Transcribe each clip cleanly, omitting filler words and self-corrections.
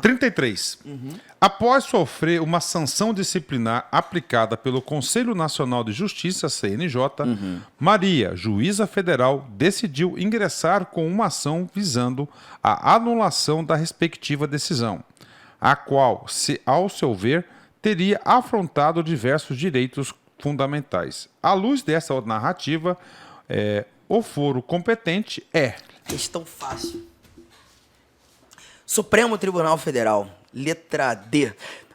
33. Após sofrer uma sanção disciplinar aplicada pelo Conselho Nacional de Justiça, CNJ, Maria, juíza federal, decidiu ingressar com uma ação visando a anulação da respectiva decisão, a qual, ao seu ver, teria afrontado diversos direitos fundamentais. À luz dessa narrativa, o foro competente é... Questão fácil. Supremo Tribunal Federal, letra D.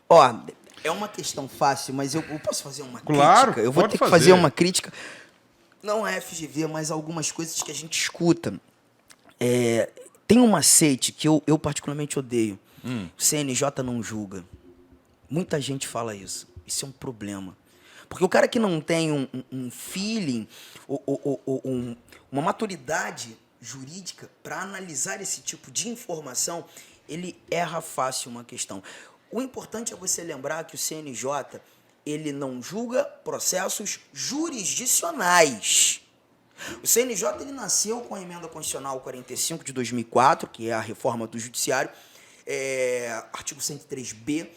Ó, é uma questão fácil, mas eu posso fazer uma crítica? Eu vou ter que fazer uma crítica. Não é FGV, mas algumas coisas que a gente escuta. Tem um macete que eu particularmente odeio. O CNJ não julga. Muita gente fala isso. Isso é um problema. Porque o cara que não tem um feeling, uma maturidade jurídica para analisar esse tipo de informação, ele erra fácil uma questão. O importante é você lembrar que o CNJ, ele não julga processos jurisdicionais. O CNJ, ele nasceu com a emenda constitucional 45 de 2004, que é a reforma do judiciário, artigo 103B,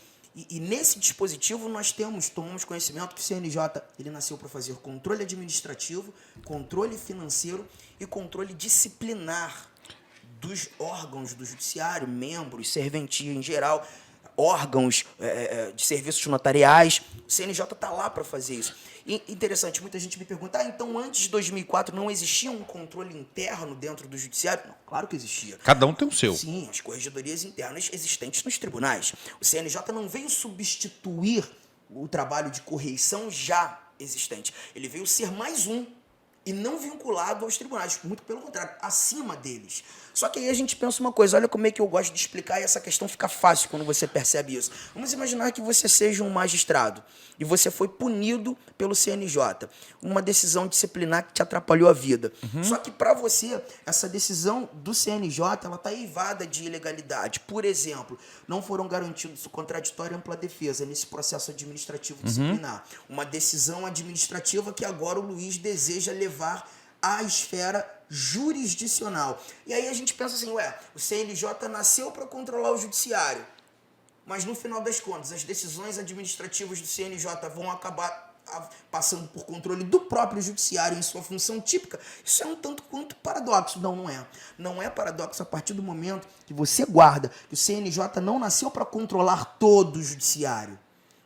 e nesse dispositivo nós tomamos conhecimento que o CNJ ele nasceu para fazer controle administrativo, controle financeiro e controle disciplinar dos órgãos do judiciário, membros, serventia em geral, órgãos de serviços notariais. O CNJ está lá para fazer isso. E interessante, muita gente me pergunta, então antes de 2004 não existia um controle interno dentro do judiciário? Não, claro que existia. Cada um tem o seu. Sim, as corregedorias internas existentes nos tribunais. O CNJ não veio substituir o trabalho de correição já existente. Ele veio ser mais um e não vinculado aos tribunais, muito pelo contrário, acima deles. Só que aí a gente pensa uma coisa, olha como é que eu gosto de explicar e essa questão fica fácil quando você percebe isso. Vamos imaginar que você seja um magistrado e você foi punido pelo CNJ, uma decisão disciplinar que te atrapalhou a vida. Só que para você, essa decisão do CNJ, ela está eivada de ilegalidade. Por exemplo, não foram garantidos o contraditório e ampla defesa nesse processo administrativo disciplinar. Uma decisão administrativa que agora o Luiz deseja levar à esfera jurisdicional. E aí a gente pensa assim, o CNJ nasceu para controlar o judiciário, mas no final das contas, as decisões administrativas do CNJ vão acabar passando por controle do próprio judiciário em sua função típica. Isso é um tanto quanto paradoxo. Não é. Não é paradoxo a partir do momento que você guarda que o CNJ não nasceu para controlar todo o judiciário.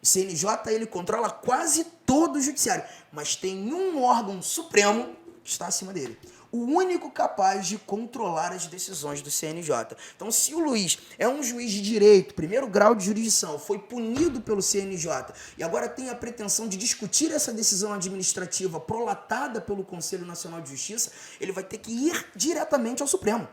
O CNJ ele controla quase todo o judiciário, mas tem um órgão supremo que está acima dele. O único capaz de controlar as decisões do CNJ. Então, se o Luiz é um juiz de direito, primeiro grau de jurisdição, foi punido pelo CNJ e agora tem a pretensão de discutir essa decisão administrativa prolatada pelo Conselho Nacional de Justiça, ele vai ter que ir diretamente ao Supremo.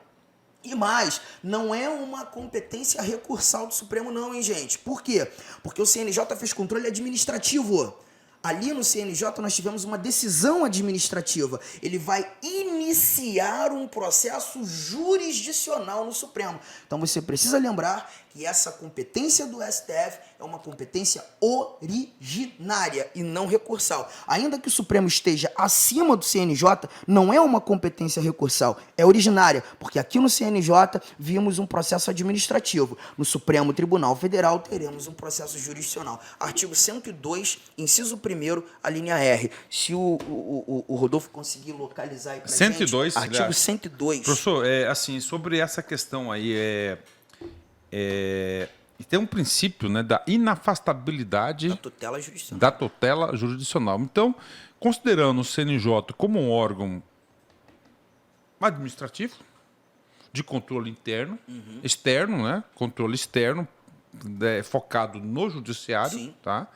E mais, não é uma competência recursal do Supremo não, hein, gente? Por quê? Porque o CNJ fez controle administrativo. Ali no CNJ nós tivemos uma decisão administrativa. Ele vai iniciar um processo jurisdicional no Supremo. Então você precisa lembrar que essa competência do STF é uma competência originária e não recursal. Ainda que o Supremo esteja acima do CNJ, não é uma competência recursal, é originária, porque aqui no CNJ vimos um processo administrativo. No Supremo Tribunal Federal teremos um processo jurisdicional. Artigo 102, inciso 1º, a linha R. Se o Rodolfo conseguir localizar aí pra 102, gente, artigo 102. Professor, assim, sobre essa questão aí, tem um princípio, né, da inafastabilidade da tutela jurisdicional. Então, considerando o CNJ como um órgão administrativo, de controle interno, externo, né, controle externo, focado no judiciário, sim, tá?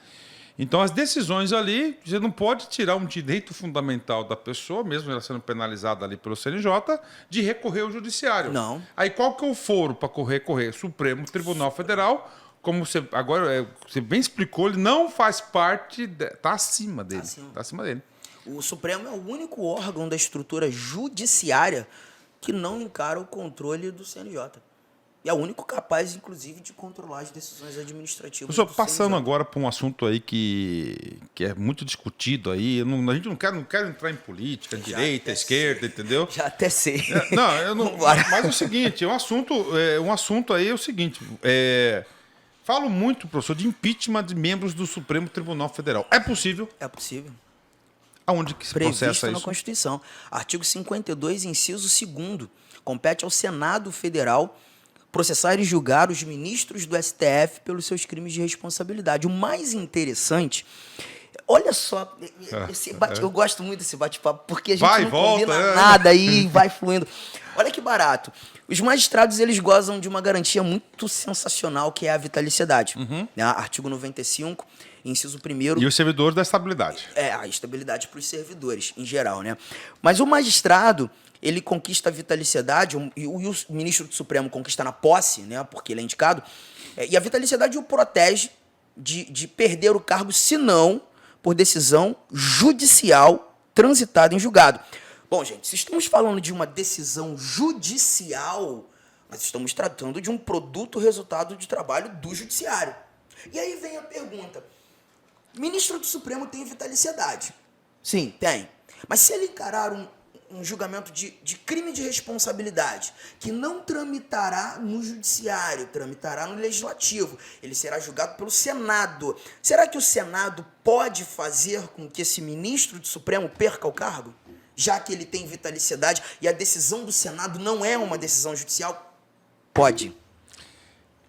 Então, as decisões ali, você não pode tirar um direito fundamental da pessoa, mesmo ela sendo penalizada ali pelo CNJ, de recorrer ao judiciário. Não. Aí, qual que é o foro para recorrer? Supremo Tribunal Federal, como você agora você bem explicou, ele não faz parte, está acima dele. Está acima dele. O Supremo é o único órgão da estrutura judiciária que não encara o controle do CNJ. E é o único capaz, inclusive, de controlar as decisões administrativas. Professor, do passando CNJ. agora para um assunto aí que é muito discutido aí, a gente não quer entrar em política, direita, esquerda, entendeu? Já até sei. Não, eu não. Vambora. Mas é o seguinte, um assunto aí é o seguinte. Falo muito, professor, de impeachment de membros do Supremo Tribunal Federal. É possível? É possível. Aonde que se processa Previsto na isso? Constituição. Artigo 52, inciso 2º. Compete ao Senado Federal processar e julgar os ministros do STF pelos seus crimes de responsabilidade. O mais interessante, olha só, eu gosto muito desse bate-papo, porque a gente Vai, não volta, combina nada e vai fluindo. Olha que barato. Os magistrados, eles gozam de uma garantia muito sensacional, que é a vitaliciedade. Né? Artigo 95, inciso 1º. E os servidores da estabilidade. A estabilidade para os servidores, em geral, né? Mas o magistrado, ele conquista a vitaliciedade, e o ministro do Supremo conquista na posse, né? Porque ele é indicado, e a vitaliciedade o protege de perder o cargo, se não por decisão judicial transitada em julgado. Bom, gente, se estamos falando de uma decisão judicial, nós estamos tratando de um produto resultado de trabalho do judiciário. E aí vem a pergunta: ministro do Supremo tem vitaliciedade? Sim, tem. Mas se ele encarar um julgamento de crime de responsabilidade, que não tramitará no judiciário, tramitará no legislativo, ele será julgado pelo Senado. Será que o Senado pode fazer com que esse ministro do Supremo perca o cargo? Já que ele tem vitaliciedade e a decisão do Senado não é uma decisão judicial? Pode.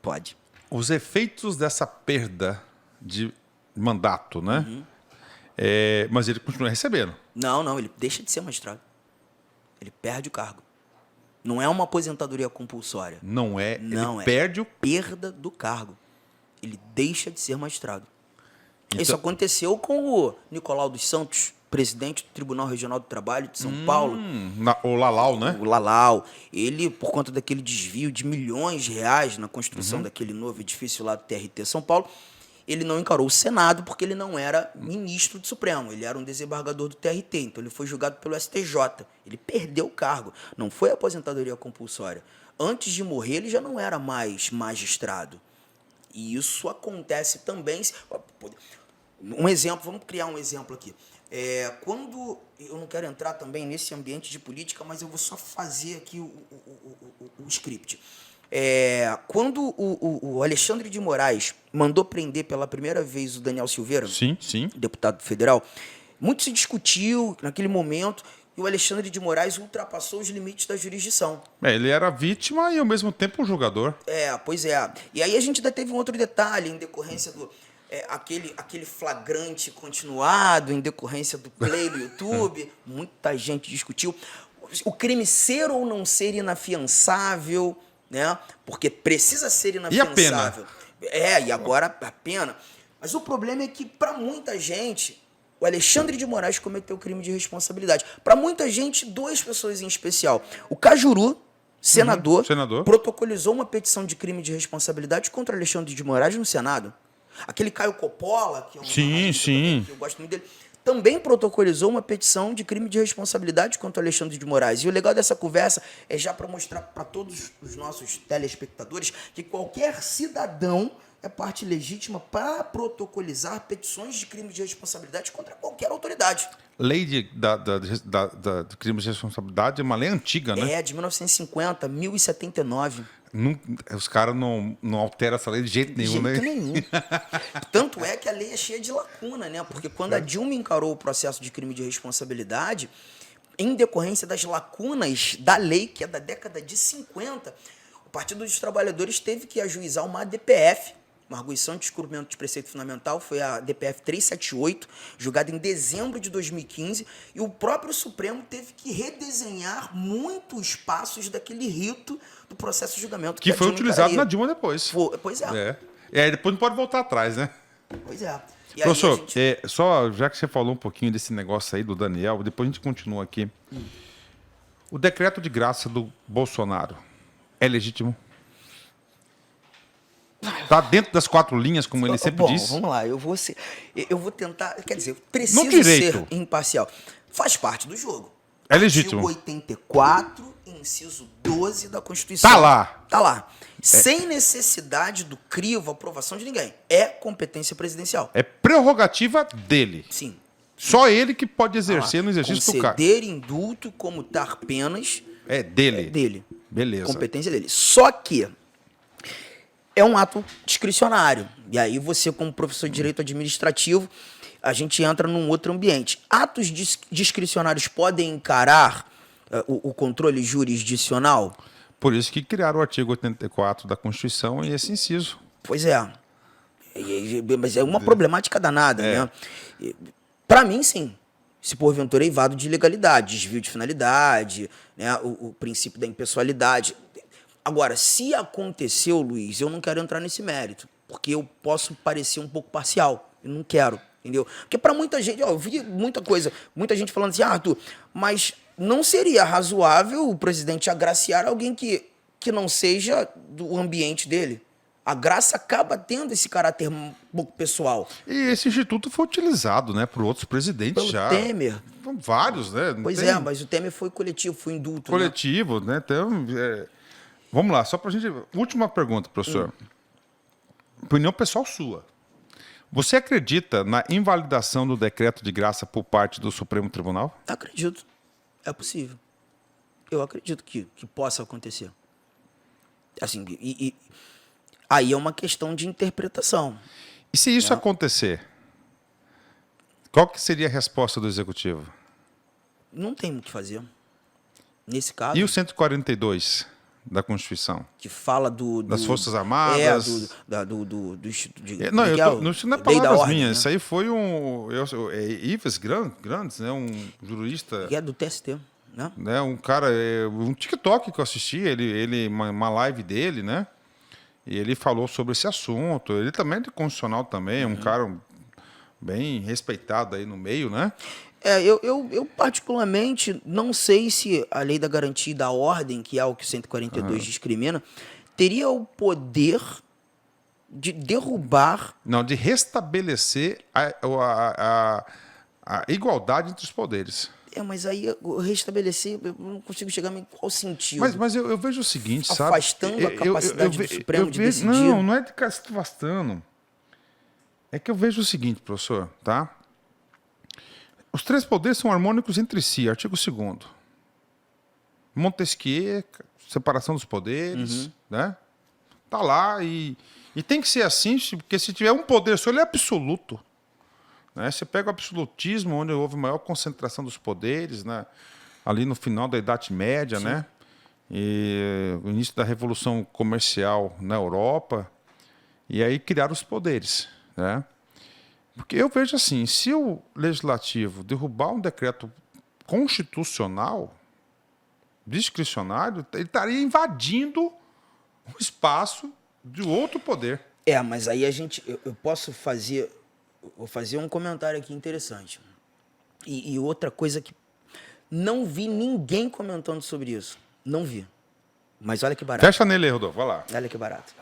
Pode. Os efeitos dessa perda de mandato, né? Mas ele continua recebendo. Não, ele deixa de ser magistrado. Ele perde o cargo. Não é uma aposentadoria compulsória. Não é. Não ele perde o. Perda do cargo. Ele deixa de ser magistrado. Então- Isso aconteceu com o Nicolau dos Santos, presidente do Tribunal Regional do Trabalho de São Paulo. O Lalau, né? O Lalau. Ele, por conta daquele desvio de milhões de reais na construção daquele novo edifício lá do TRT São Paulo, ele não encarou o Senado porque ele não era ministro do Supremo, ele era um desembargador do TRT, então ele foi julgado pelo STJ. Ele perdeu o cargo, não foi aposentadoria compulsória. Antes de morrer, ele já não era mais magistrado. E isso acontece também. Um exemplo, vamos criar um exemplo aqui. Quando, eu não quero entrar também nesse ambiente de política, mas eu vou só fazer aqui o script. Quando o Alexandre de Moraes mandou prender pela primeira vez o Daniel Silveira, Sim. deputado federal, muito se discutiu naquele momento e o Alexandre de Moraes ultrapassou os limites da jurisdição. Ele era vítima e ao mesmo tempo um julgador. Pois é. E aí a gente ainda teve um outro detalhe em decorrência do aquele flagrante continuado, em decorrência do play do YouTube. Muita gente discutiu o crime ser ou não ser inafiançável, né? Porque precisa ser inafiançável. E agora a pena. Mas o problema é que, para muita gente, o Alexandre de Moraes cometeu crime de responsabilidade. Para muita gente, duas pessoas em especial. O Cajuru, senador, protocolizou uma petição de crime de responsabilidade contra o Alexandre de Moraes no Senado. Aquele Caio Coppola, que é um sim. que eu gosto muito dele, também protocolizou uma petição de crime de responsabilidade contra o Alexandre de Moraes. E o legal dessa conversa é já para mostrar para todos os nossos telespectadores que qualquer cidadão é parte legítima para protocolizar petições de crime de responsabilidade contra qualquer autoridade. Lei de crime de responsabilidade é uma lei antiga, né? De 1950, 1079. Os caras não alteram essa lei de jeito nenhum, né? De jeito nenhum. Tanto é que a lei é cheia de lacuna, né? Porque quando a Dilma encarou o processo de crime de responsabilidade, em decorrência das lacunas da lei, que é da década de 50, o Partido dos Trabalhadores teve que ajuizar uma ADPF, uma arguição de descumprimento de preceito fundamental, foi a DPF 378, julgada em dezembro de 2015, e o próprio Supremo teve que redesenhar muitos passos daquele rito do processo de julgamento. Que foi utilizado na Dilma depois. Pois é. E aí depois não pode voltar atrás, né? Pois é. E professor, só já que você falou um pouquinho desse negócio aí do Daniel, depois a gente continua aqui. O decreto de graça do Bolsonaro é legítimo? Está dentro das 4 linhas, como ele sempre disse? Vamos lá, eu vou tentar, quer dizer, preciso ser imparcial. Faz parte do jogo. É legítimo. Artigo 84, inciso 12 da Constituição. Tá lá. Tá lá. Sem necessidade do crivo, aprovação de ninguém. É competência presidencial. É prerrogativa dele. Sim. Só ele que pode exercer no exercício do cargo. Conceder indulto, comutar penas. É dele. É dele. Beleza. Competência dele. Só que é um ato discricionário. E aí você, como professor de direito administrativo, a gente entra num outro ambiente. Atos discricionários podem encarar o controle jurisdicional? Por isso que criaram o artigo 84 da Constituição e esse inciso. Pois é. Mas é uma problemática danada, né? Para mim, sim. Se porventura é evado de ilegalidade, desvio de finalidade, né? O princípio da impessoalidade. Agora, se aconteceu, Luiz, eu não quero entrar nesse mérito, porque eu posso parecer um pouco parcial. Eu não quero, entendeu? Porque para muita gente, eu vi muita coisa, muita gente falando assim, Arthur, mas não seria razoável o presidente agraciar alguém que não seja do ambiente dele? A graça acaba tendo esse caráter um pouco pessoal. E esse instituto foi utilizado, né, por outros presidentes Pelo já. Temer. Vários, né? Pois é, mas o Temer foi coletivo, foi indulto. Coletivo, né? Então, vamos lá, só pra gente... Última pergunta, professor. Opinião pessoal sua. Você acredita na invalidação do decreto de graça por parte do Supremo Tribunal? Acredito. É possível. Eu acredito que possa acontecer. Assim, aí é uma questão de interpretação. E se isso acontecer, qual que seria a resposta do Executivo? Não tem o que fazer. Nesse caso... E o 142 da Constituição? Que fala das Forças Armadas... Não é palavras minhas. Né? Isso aí foi Yves Grandes, né? Um jurista... Que é do TST, né? Um cara... Um TikTok que eu assisti, uma live dele, né? E ele falou sobre esse assunto. Ele também é de constitucional também, é um cara bem respeitado aí no meio, né? Eu particularmente não sei se a lei da garantia e da ordem, que é o que o 142 discrimina, teria o poder de derrubar... Não, de restabelecer a igualdade entre os poderes. Mas aí restabelecer, eu não consigo chegar em qual sentido. Mas eu vejo o seguinte, afastando a capacidade do Supremo de decidir. Não é de ficar se afastando. É que eu vejo o seguinte, professor, tá? Os três poderes são harmônicos entre si, artigo 2º. Montesquieu, separação dos poderes, né? Tá lá e tem que ser assim, porque se tiver um poder só, ele é absoluto. Né? Você pega o absolutismo, onde houve maior concentração dos poderes, né? Ali no final da Idade Média, né? E o início da Revolução Comercial na Europa, e aí criaram os poderes, né? Porque eu vejo assim, se o Legislativo derrubar um decreto constitucional, discricionário, ele estaria invadindo o espaço de outro poder. Mas aí eu posso fazer... Vou fazer um comentário aqui interessante. E outra coisa que não vi ninguém comentando sobre isso. Não vi. Mas olha que barato. Fecha nele, Rodolfo. Vai lá. Olha que barato.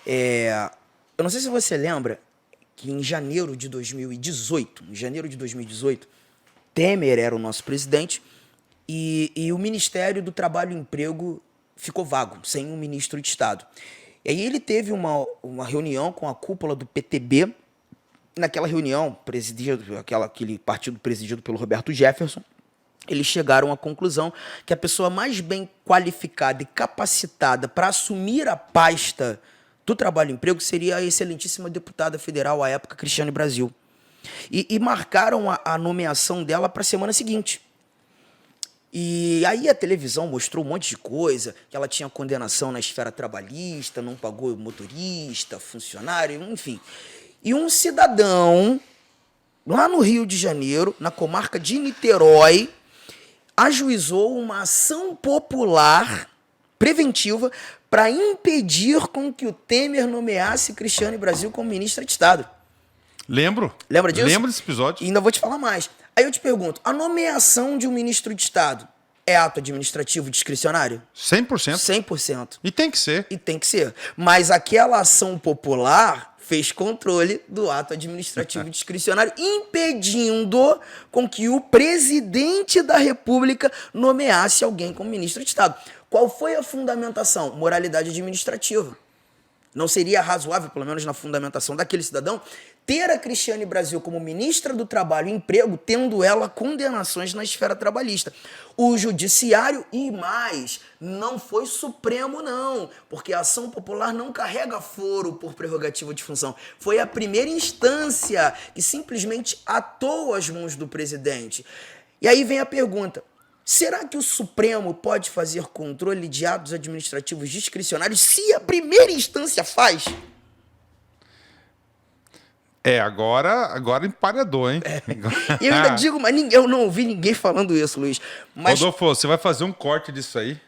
Eu não sei se você lembra que em janeiro de 2018, Temer era o nosso presidente e o Ministério do Trabalho e Emprego ficou vago, sem um ministro de Estado. E aí ele teve uma reunião com a cúpula do PTB. Naquela reunião, aquele partido presidido pelo Roberto Jefferson, eles chegaram à conclusão que a pessoa mais bem qualificada e capacitada para assumir a pasta do Trabalho e Emprego seria a excelentíssima deputada federal à época, Cristiane Brasil. E marcaram a nomeação dela para a semana seguinte. E aí a televisão mostrou um monte de coisa, que ela tinha condenação na esfera trabalhista, não pagou motorista, funcionário, enfim. E um cidadão, lá no Rio de Janeiro, na comarca de Niterói, ajuizou uma ação popular preventiva para impedir com que o Temer nomeasse Cristiane Brasil como ministra de Estado. Lembro. Lembra disso? Lembro desse episódio. E ainda vou te falar mais. Aí eu te pergunto, a nomeação de um ministro de Estado é ato administrativo discricionário? 100%. 100%. E tem que ser. E tem que ser. Mas aquela ação popular fez controle do ato administrativo discricionário, impedindo com que o presidente da República nomeasse alguém como ministro de Estado. Qual foi a fundamentação? Moralidade administrativa. Não seria razoável, pelo menos na fundamentação daquele cidadão, ter a Cristiane Brasil como ministra do Trabalho e Emprego, tendo ela condenações na esfera trabalhista. O judiciário, e mais, não foi Supremo, não, porque a ação popular não carrega foro por prerrogativa de função. Foi a primeira instância que simplesmente atou as mãos do presidente. E aí vem a pergunta: será que o Supremo pode fazer controle de atos administrativos discricionários se a primeira instância faz? Agora emparedou, hein? E eu ainda digo, mas eu não ouvi ninguém falando isso, Luiz. Mas Rodolfo, você vai fazer um corte disso aí,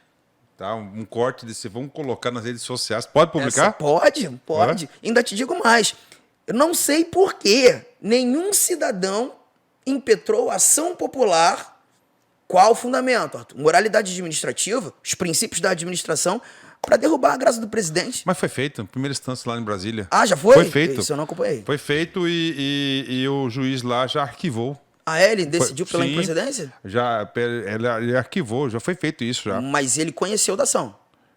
tá? Um corte desse, vamos colocar nas redes sociais. Pode publicar? Pode. Ainda te digo mais. Eu não sei por que nenhum cidadão impetrou ação popular. Qual o fundamento, Arthur? Moralidade administrativa, os princípios da administração, para derrubar a graça do presidente. Mas foi feito, em primeira instância lá em Brasília. Ah, já foi? Foi feito. Isso eu não acompanhei. Foi feito e o juiz lá já arquivou. Ah, ele decidiu pela Sim, improcedência? ele arquivou, já foi feito isso já. Mas ele conheceu da ação.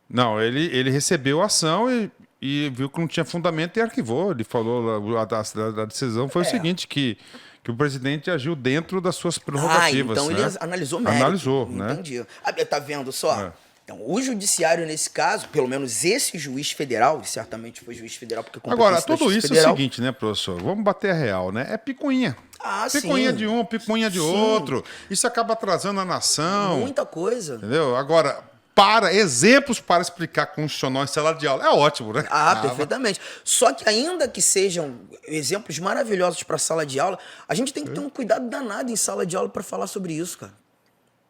Não, ele recebeu a ação e viu que não tinha fundamento e arquivou. Ele falou, a decisão foi o seguinte, que o presidente agiu dentro das suas prerrogativas. Então né? ele analisou mérito. Analisou, né? Entendi. Tá vendo só? Então, o judiciário, nesse caso, pelo menos esse juiz federal, e certamente foi juiz federal, porque Agora, tudo isso é o seguinte, né, professor? Vamos bater a real, né? É picuinha. Picuinha sim. de um, picuinha de outro. Isso acaba atrasando a nação. Muita coisa. Entendeu? Agora, exemplos para explicar constitucional em sala de aula. É ótimo, né? Perfeitamente. Só que ainda que sejam exemplos maravilhosos para sala de aula, a gente tem que ter um cuidado danado em sala de aula para falar sobre isso, cara.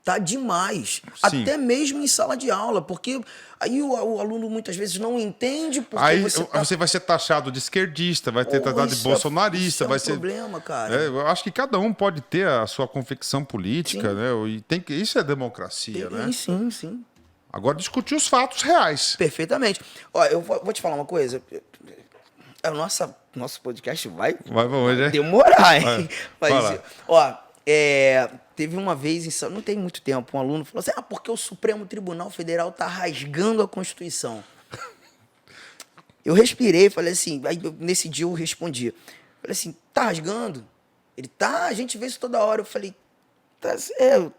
Tá demais. Sim. Até mesmo em sala de aula, porque aí o aluno muitas vezes não entende porque aí você vai ser taxado de esquerdista, vai ter tratado de bolsonarista, isso vai um ser problema, cara. Eu acho que cada um pode ter a sua convicção política, né? E isso é democracia, né? Sim. Agora discutir os fatos reais. Perfeitamente. Ó, eu vou te falar uma coisa. Nosso podcast vai demorar, hein? Mas, teve uma vez, não tem muito tempo, um aluno falou assim, porque o Supremo Tribunal Federal tá rasgando a Constituição. Eu respirei, falei assim, aí nesse dia eu respondi. Falei assim, tá rasgando? Ele, a gente vê isso toda hora. Eu falei,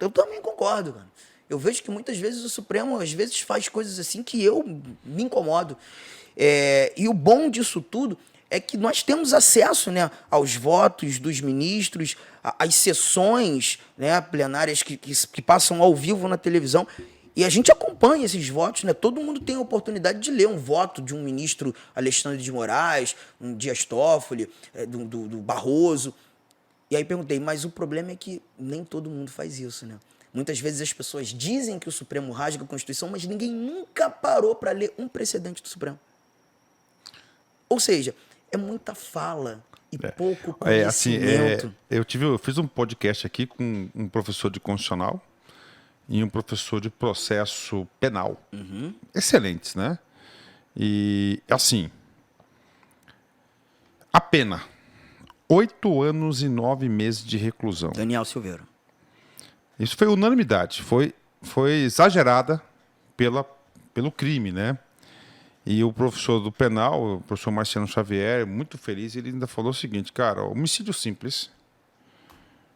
eu também concordo, cara. Eu vejo que muitas vezes o Supremo, às vezes, faz coisas assim que eu me incomodo. E o bom disso tudo é que nós temos acesso, né, aos votos dos ministros, às sessões, né, plenárias que passam ao vivo na televisão, e a gente acompanha esses votos, né? Todo mundo tem a oportunidade de ler um voto de um ministro Alexandre de Moraes, um Dias Toffoli, do Barroso. E aí perguntei, mas o problema é que nem todo mundo faz isso, né? Muitas vezes as pessoas dizem que o Supremo rasga a Constituição, mas ninguém nunca parou para ler um precedente do Supremo. Ou seja, é muita fala e pouco conhecimento. Eu fiz um podcast aqui com um professor de constitucional e um professor de processo penal. Excelentes, né? E, assim, a pena, 8 anos e 9 meses de reclusão. Daniel Silveira. Isso foi unanimidade, foi exagerada pelo crime, né? E o professor do penal, o professor Marciano Xavier, muito feliz, ele ainda falou o seguinte, cara, homicídio simples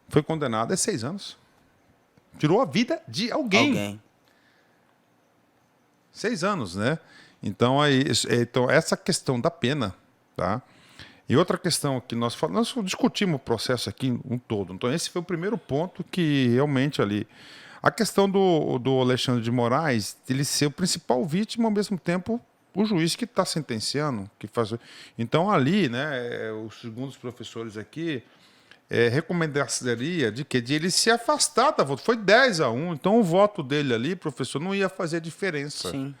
foi condenado a 6 anos. Tirou a vida de alguém. 6 anos, né? Então, essa questão da pena, tá? E outra questão que nós discutimos o processo aqui um todo. Então, esse foi o primeiro ponto que realmente ali... A questão do Alexandre de Moraes, ele ser o principal vítima, ao mesmo tempo, o juiz que está sentenciando. Então, ali, né, segundo os professores aqui, recomendaria de ele se afastar da voto. Foi 10-1, então o voto dele ali, professor, não ia fazer diferença. Sim.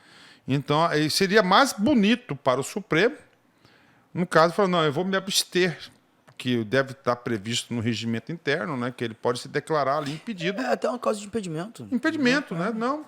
Então, seria mais bonito para o Supremo. No caso, falou, não, eu vou me abster, que deve estar previsto no regimento interno, né, que ele pode se declarar ali impedido. Até uma causa de impedimento. Impedimento, né? Não,